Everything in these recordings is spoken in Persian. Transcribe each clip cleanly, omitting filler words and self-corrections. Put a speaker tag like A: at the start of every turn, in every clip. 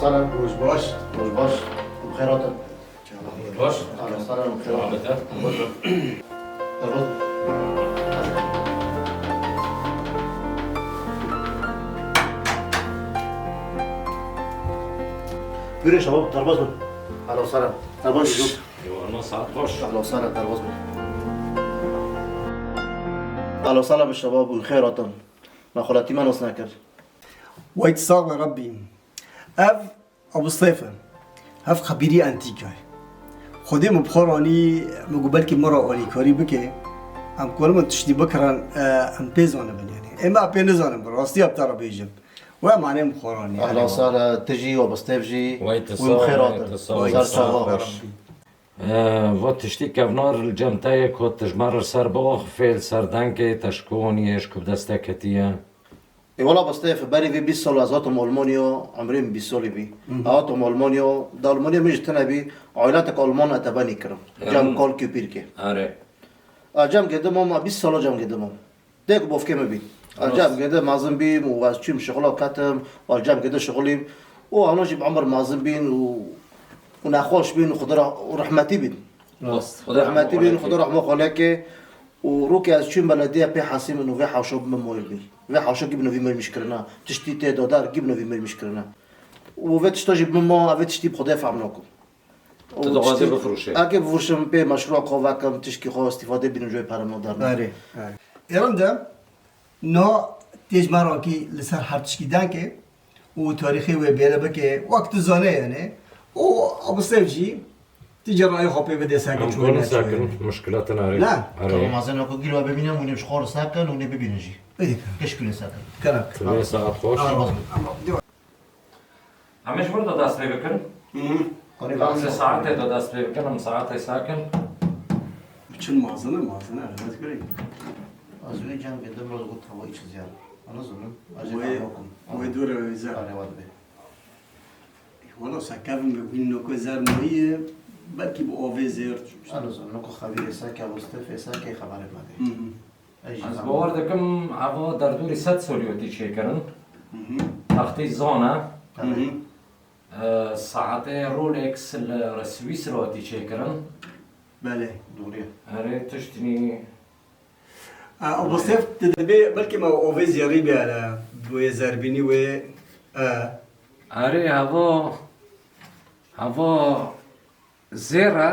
A: وسهلا.
B: روش باش.
A: روش باش. بخيراتك.
C: باش.
A: اهلا وسهلا بخيراتك. تفضل. بيري يا شباب تربصوا. اهلا وسهلا. تربصوا.
C: ايوه ساعات باش.
A: اهلا وسهلا تربصوا. اهلا وسهلا بالشباب وخيراتهم. ما خلاتي ما نصناكر.
B: ويت صاغ ربي. اف ابو صيفه. هف خبيري انتيكاي. خودي مبخوراني مقبل كي مرة اني كاري بكي. ام كل ما تشتي بكران ام بيزونه يعني. اما بينزونه براستي ابتر بيجم. ومعناه مبخوراني.
A: اهلا وسهلا تجي وبستفجي
C: ومخيراتك.
A: ومخيراتك.
C: وقت تشتي كفنار الجمتاية كنت تجمر سر بوخ فيل سر دنكي تشكوني اشكب دستكتيا.
A: اي والله بستيف بالي في بيسول ازاتهم المونيو عمرين بيسولي بي اتوم المونيو دا المونيو مش تنبي عائلاتك المان اتباني كرم جام كول كيبيركي
C: اري.
A: جام قدمهم بيسولو جام قدمهم ديك بوف كيما بي جام قدم مازن بي وشيم شغله كاتم والجام قدم شغلي وانا جيب عمر مازن بين وناخوش بين وخضره ورحمتي بين رحمتي بين وخضره رحمه خلاك وروكي از چون بلدیه پی حاسیم انو وی حوشو بمویل بی وی حوشو گیب نوی مر میشکرنا تشتی ته دادار گیب نوی مر میشکرنا و وی تشتاجی بمو وی تشتی بخدا فهم نکو
C: تدغازي بفروشه.
A: اگه بفروشم پی مشروع قواکم تشکی خو استفاده بینو جوی پرم دارم
B: آره. ایران ده نو تیج مراکی لسر حرتشکی دانکه و تاریخی و بیره بکه وقت زانه یعنی و ابو صيفجي تجرى خبي بدي ساكن شوي
C: نكون ساكن مشكلتنا اري.
B: لا.
A: كانوا مازن اكو قيلوا ببينهم وني مش خور ساكن وني ببينجي
B: ايه
A: كش كل ساكن
B: كلام
C: تبي ساعات خوش. عمش برضه داس بي بكر. خمس ساعات ده داس بي بكر ساعات ساكن.
B: بتشن مازنه انا تقولي
A: ازوني جام قدام روز قلت هو ايش زياده انا ظلم
B: ويدور زار
A: انا واد بي
B: والله سكرم بينو كزار ميه بلكي بأوفي زيرت
A: انا ظلم نكو خبير ساكي ابو استفي ساكي خبر مادي ايش
C: از باوردكم عوا دردوري ست سوليوتي شيكرن. تختي زونا. ساعات رولكس السويس روتي شيكرن.
B: بله
A: دوريه
C: اري تشتني.
B: ابو صيف تدبي بلكي ما اوفي زيري على بوي زربيني و
C: اري هذا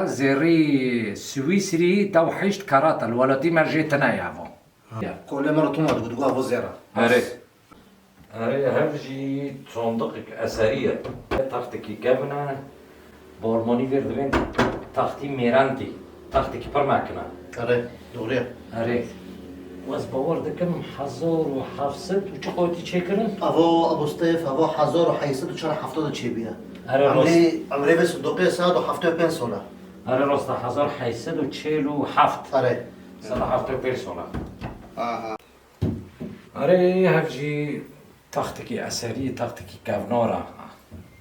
C: زيري سويسري توحشت كارات الولدي ما جيتنا يا هذا.
A: كل مره توما تقول ابو زيرا
C: اري هفجي صندوقك اثريه تختكي كابنا بورموني فيردوين تختي ميرانتي تختكي برماكنا.
A: اري دوريه
C: اري واز باوردكم حزور وحفصت وشقوتي شكرن.
A: ابو ستيف ابو حزار وحيصد وشرح حفظه تشيبيا عمري بس دقيقه ساعه وحفظه بنسولا
C: اري راست حزور حيصد وتشيلو حفت.
A: اري
C: صار حفت بيرسولا. اري هفجي تختكي اثريه تختكي كافنورا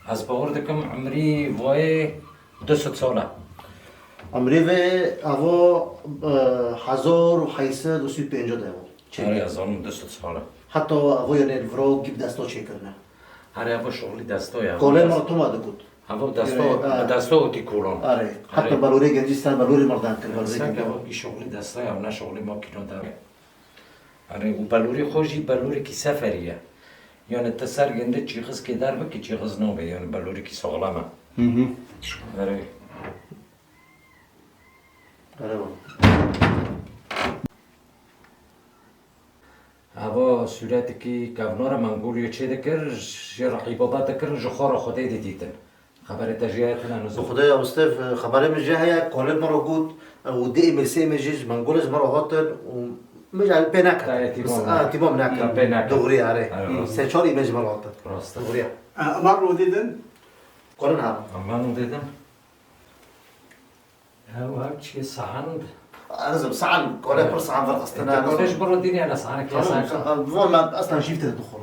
C: از باوردكم عمري وي دست سولا.
A: عمري في ابو حزار وحيصد وسي بنجو داو
C: اري اظن دست سولا.
A: حتى ابو يعني الفرو جيب دستو تشيكرنا
C: اري ابو شغلي دستويا.
A: كل مره توما دكوت
C: ابو دستو تي كولون.
A: اري حتى بالوري جنجستان بالوري مردان كل
C: ساكا
A: بالوري
C: باقي شغلي دستويا ونا شغلي ما كيلو دار. اري وبالوري خوجي بالوري كي سفريه. يعني التسار جنده تشيخز كي دار بكي تشيخز نوبه يعني بالوري كي سوغلاما. اري هوا سورتكي كافنورا منقوليو تشي دكر شي رقيبه دكر جخور خدي ديتن. خبر تجياتنا نزول.
A: خدايا ابو ستيف خبري من جهه كل مره قلت ودي مسي مجيج منقولز مره هاتن مش على بيناك بس تيمام ناك دغري عليه سيشوري مش مرات
C: راست
A: دغري
B: مرة وديدن
A: كل نهار
C: امان وديدن. هاو شي صحن.
A: لازم صعن كل فرصه عن فرق استنى
C: ليش برا الدنيا انا صحنك يا ساكن.
A: فول ما اصلا شفت الدخول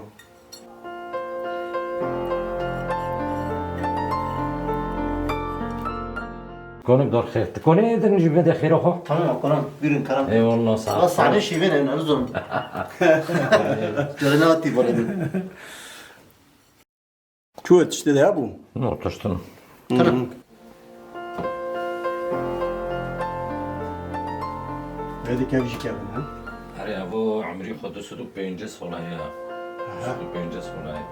C: كونك دور خير تكوني اذا نجيب بدا خير اخو.
A: تمام كلام بيرن كلام
C: اي والله صح.
A: خلاص على شيء فين نظم جرناتي بولين
B: شو تشتري أبو؟
C: No, tıştın.
B: هذه كيف يجي كابن ها؟
C: Arı bu amri xodu suduk beyince solaya. Suduk beyince solaya.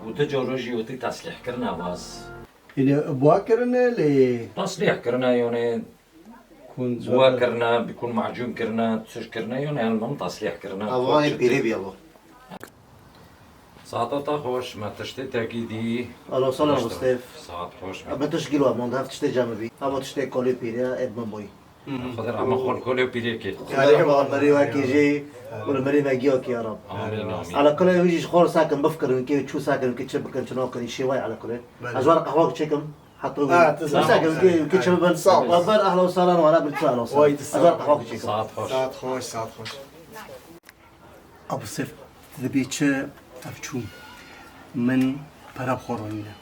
C: Bu da coğrafi o da taslih kırna baz.
B: يعني بواكرنا اللي
C: Taslih kırna yani
B: كون
C: زوا kırna, bikun macun kırna, tüş kırna yani elmam taslih kırna.
A: Avay biri bir abo.
C: Saat ata hoş, ma tıştı tekidi.
A: Alo salam Abu Stef.
C: Saat hoş.
A: Ben tuşkilu amon da tişte camı bi. Ama tişte koli piriya edmem boy.
C: Xadar ama xol kolu pili ki.
A: يعني ما مري واكي جي ولا مري ما جيوك يا رب.
C: Amin amin.
A: على كل يوم يجي شخور ساكن بفكر من كيف شو ساكن كي تشبك كان شنو كان شيء واي على كل ازوار قهوه تشيكم حطوا
B: تسلم.
A: ساكن كي تشبك
B: صعب.
A: بفر اهلا وسهلا ولا قلت اهلا وسهلا
B: وايد الصعب.
A: ازوار قهوه تشيكم
C: Saat hoş.
B: ساعات خوش ساعات خوش أبو سيف تبي تشا أفشوم من برا بخورونينا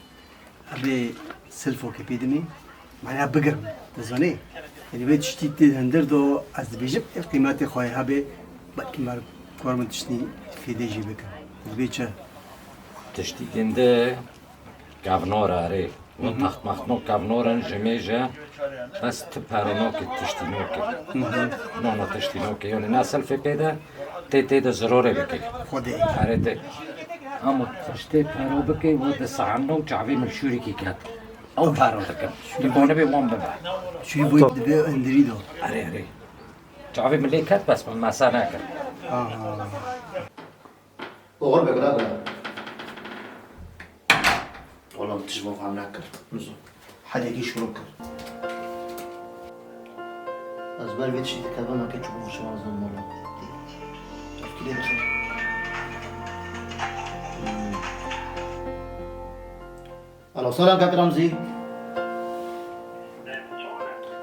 B: أبي سلفو كبيدمي معناها بقرم تزوني يعني بيت شتيت هندر دو از بيجيب قيمتي خوي هبي بقى مار كورمن تشتي في دي جي بك تبي تشا
C: Tiştikinde gavnora arı. Bu taht mahtnok gavnoran jemeja. Bas tparano ki tiştino ki. No tiştino ki. Yani nasıl fekeda te zarore beki.
B: خدي
C: Arı te. Ama tişte paro beki bu da sahanno çavi müşuri ki kat. Au paro da kat. Dibone bir wan baba.
B: شو يبغى دبي اندريدو
C: Arı. Çavi milli kat bas masana kat.
A: وغرب بقى والله بتشبه عم ناكر نزو حد يجي شو نكر أزبال بيت شيء كذا ما كنت شوفه شو عاوز والله كده بخير ألو سلام كاك رمزي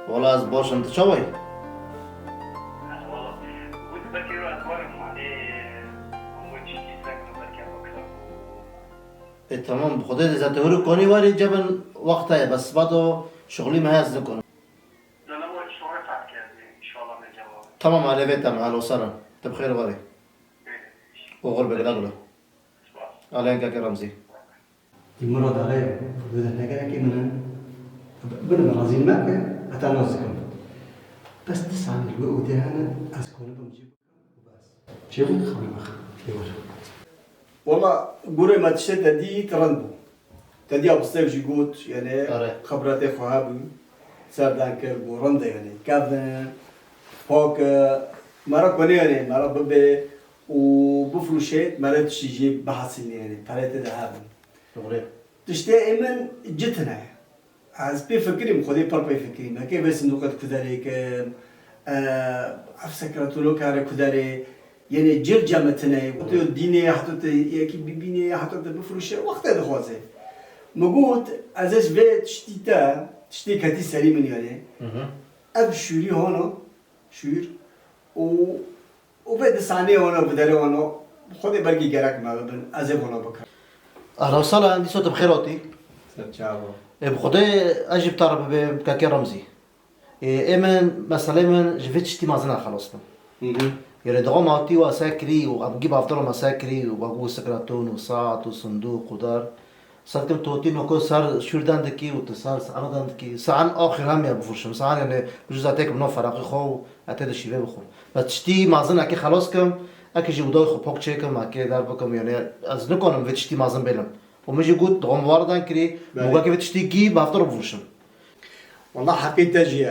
A: والله از باش انت شوي تمام خدا اذا تهرو کنی ولی جبن وقتها بس بعدو شغلی ما هست نکنم تمام على بيت تمام اهلا وسهلا انت بخير واري وغل بقدر على انك رمزي
B: المرض عليه بدنا نلاقي من بدنا رازين معك أتنازكم بس تسعى الوقت أنا أسكن بمجيب وبس جيبوا خلنا مخ والله قولي ما تشتت دي ترنبو تدي أبو سيف جيقوت يعني
A: أري.
B: خبرات إخوابي سار دانكر بورندا يعني كابن فوق مرة كوني يعني مرة ببي وبفروشيت مرة تشيجي بحثني يعني فريت ذهابا
A: شغلي
B: تشتي إيمن جتنا از بفكري مخدي بار بفكري ما كيف بس نقد كذلك أفسكرتولو كاره كذلك يعني جل جامتنا وتو ديني حطت ياكي بيبيني حطت بفروشه وقت هذا خوازه مقود ازش في تشتي كتي سليم يعني اب شوري هونو شور وبعد ثانية هونو بدل هونو خدي برقي جرك ما بن ازف هونو بكر
A: اهلا وسهلا عندي صوت بخيروتي
B: سلام
A: بخدا اجيب طرف بكاكي رمزي ايمن مثلا من جفتش تي مازنا خلصنا يعني دغم عطي وساكري وأجيب أفضل مساكري وبقول سكرتون وساعة وصندوق ودار صار كم توتين وكل صار شوردان دكي وتصار سعان دكي سعان آخر هم يا بفرشم سعان يعني بجوز أتاك بنو فرقي خو أتاد الشباب خو بس تشتي مازن أكي خلاص كم أكي جوداي خو بوك شيكم أكي دار بكم يعني از نكونم في تشتي مازن بيلم ومجي قلت دغم واردان كري موجا كيف تشتي كي بأفضل بفرشم
B: والله حقيقة تجي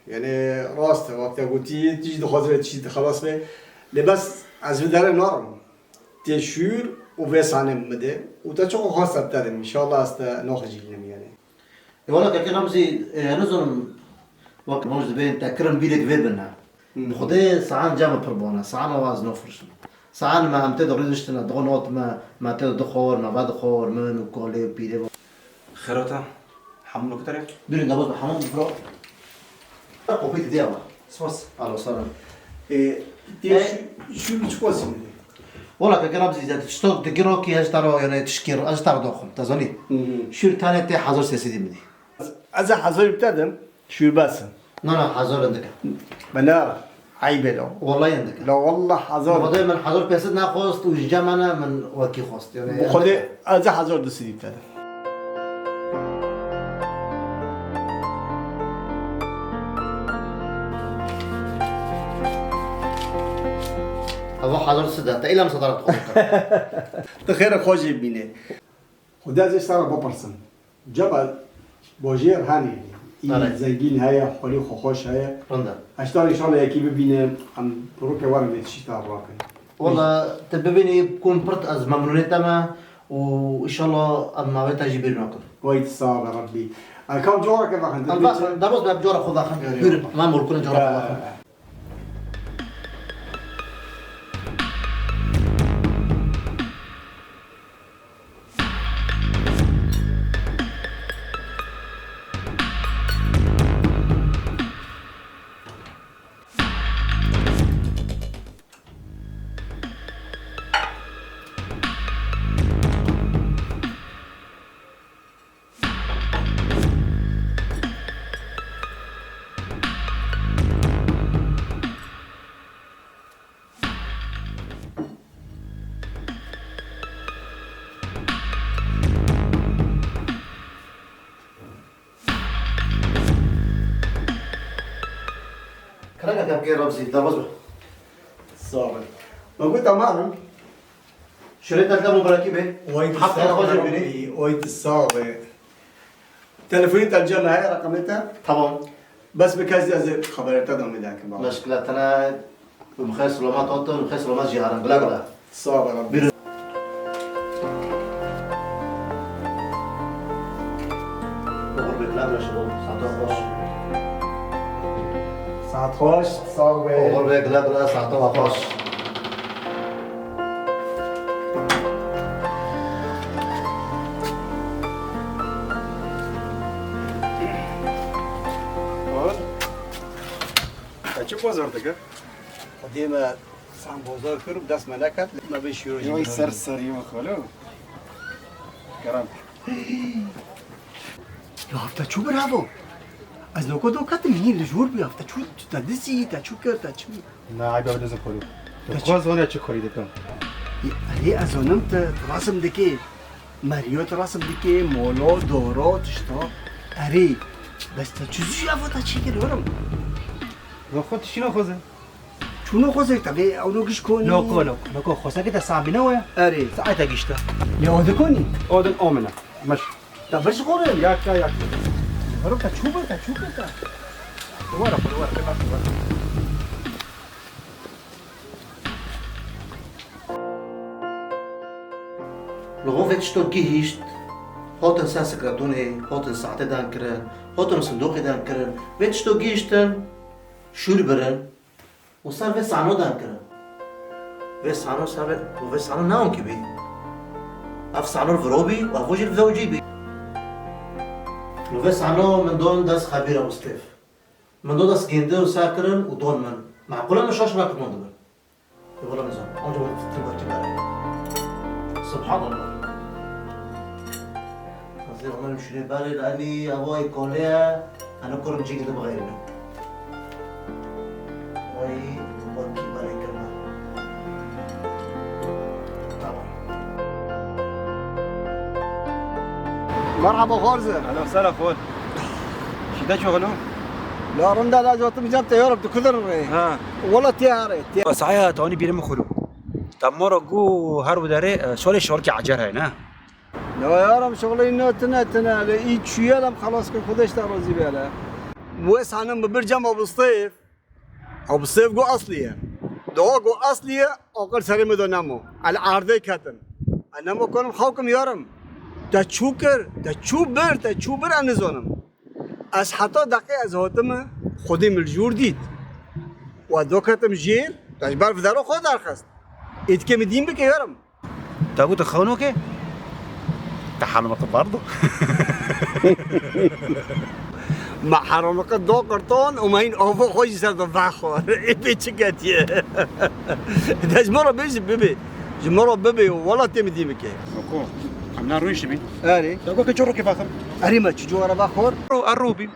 B: يعني راسته وقت قلتي تيجي دخوزه تيجي خلاص به لبس از بدر نارم تشور وبس عنهم مده وتشوف خاصة بتاعهم إن شاء الله است نخرج لهم يعني
A: ولا كاكي رمزي نزل وقت موجود بين تكرم بيدك فيبنا خدي ساعان جامع بربونا ساعان واز نفرش ساعان ما امتد ريدشتنا دغنوت ما تد دخور ما بعد خور من وكولي بيدي
D: خيروتا حملو كترك
A: دوني نبض حمام برو قوبيت ديالا
D: سواس
A: على صار
B: تي شو بتشوفي
A: ولا كاكي رمزي اذا تشتغل تقرا كي اشتروا يعني تشكير اشتروا دخم تزوني شو تاني تي حضر سيدي مدي
B: از حضر بتاعهم شو بس
A: لا حضر عندك
B: بنار عيبه له
A: والله عندك
B: لا والله حزار
A: خدای من حضور پیسد نخواست و اینجا من وکی خواست یعنی
B: بخدا از حزار دستی کرد
A: هوا حضور سده تا ایلم صدارت خود
B: تخير خوشي بيني خدا زي صار ببرسن جبل بوجير هاني
A: آره.
B: زنگين هيا خولي خوش هيا
A: رنده
B: اشتغل ان شاء الله يكي ببينه عم بروك ورا بيتشي تاع راكن
A: والله تبيني بكون برت از ممنونيت ما وان شاء الله اما ويتا جيبير ناكل
B: كويت صعب يا ربي انا كم جورك كيف انت
A: الباخر دابوس بجورة خذا خن ما مول كل جورة خذا خن كلامك يا بكير رمزي دابوس
B: صعب ما قلت امام
A: شريت الدم براكبه
B: وايد
A: حتى
B: الصعب
A: خرج
B: يا
A: مني
B: ربي، وايد الصعب تلفوني الجنة هاي رقمتها
A: طبعا
B: بس بكازي از خبرتها دوم ذاك
A: مشكلتنا بمخيس لوما توتو بمخيس لوما جيهارن بلا بلا
B: صعب يا ربي
A: بقول بكلا بلا شغل ساعتها خوش
B: ساعت خوش صعب
A: بقول بكلا بلا ساعتها خوش
D: چه بازار دیگه؟
B: قديمة سام بوزار كرب دست ملكت ما بيش يروج
D: یوی سرسری و خالو کرم
B: يا هفتا شو برافو از نوكو دو كات منين لجور بي هفتا شو تدسي تا شو كر تا شو
D: نه عیبه بدازم خالو تو خواست وانه چه کاری دکم
B: علي ازونم تراسم دكي ماريو تراسم دكي مولو دورو تشتا اري بس تا چوزي افتا چي كر ورم
D: و خود شنو خوزه؟
B: شنو خوزك تبي او نوكش كوني
E: نوكو خوسا كده صعب نويا
B: اري
E: ساعتها قشطة
B: يا ودكوني
D: آدم آمنه مش
B: تبرش قورن
D: یک
B: ورم تا شو تا
D: ورا ورا
A: لغو فيت شتو كيهيشت هوتن ساسكراتون هي هوتن ساعتي دان كرن هوتن صندوقي دان كرن فيت شتو جيشتن شور برن وصار في سانو دان كرن في سانو صار وفي سانو ناون كبي اف سانو فروبي وافوجي الفوجي بي وفي سانو من دون داس خبيرة مستيف من دون داس جندر وساكرن ودون من معقولة مش عشان راكب من دبل يقول نظام انتو تبقى سبحان الله زي عمر مشري بالي لاني ابوي كوليا انا كورم جيك ده بغيرنا وي وكي بالي كرنا طبعا
B: مرحبا خارزة
D: اهلا وسهلا فول شده شغلو؟
B: لا رندا لا جوتم جابت يا رب تكذر
D: ها
B: والله تياري
E: صحيح توني بيرم خلو تمر جو هرب داري سولي شغل كي عجر هاي نا
B: لا يا رب شغلي انه تنا اي شويه لم خلاص كل خدش ترازي بلا بوس انا ببرجم ابو الصيف جو اصليه جو اصليه اقل سري مدنمو على عرضه كتن انا ما كنم خوكم يارم تشوكر تشوبر انا زونم از حتی دقیقه از هاتم خودم الجور دید و دو کتم جیر تجبر في دارو خود درخست ايد كم دين بك يارم
E: تاقو تخونو كي تحرمك برضه
B: مع حرمك دو قرطون وماين اوفو خوش سر دفاخور اي بيتشكاتي داش مرة بيجي بيبي جمرة بيبي والله تم دين بك
D: اوكو عمنا رويش بي
B: اري
D: تاقو كجورو كيف اخر
B: اري ما تشجوا ورا باخور
E: الروبي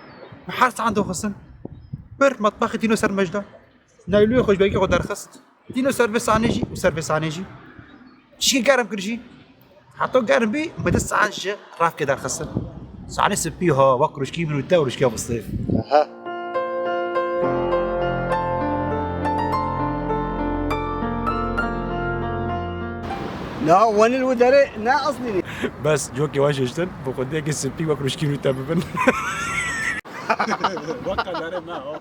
E: محارس عنده خصن بر مطبخ دينو سر مجدة نایلوی خوش بگی خود درخست دینو سرویس آنیجی و سرویس آنیجی چی گرم کردی حتی گرم بی مده سانج راف که درخست سانه سپی ها وقروش کی منو تاورش کی بسطيف
B: لا وين الودري لا اصلي
E: بس جوكي واششتن بخديك السبي وقروش کی منو تابن وقت داره ما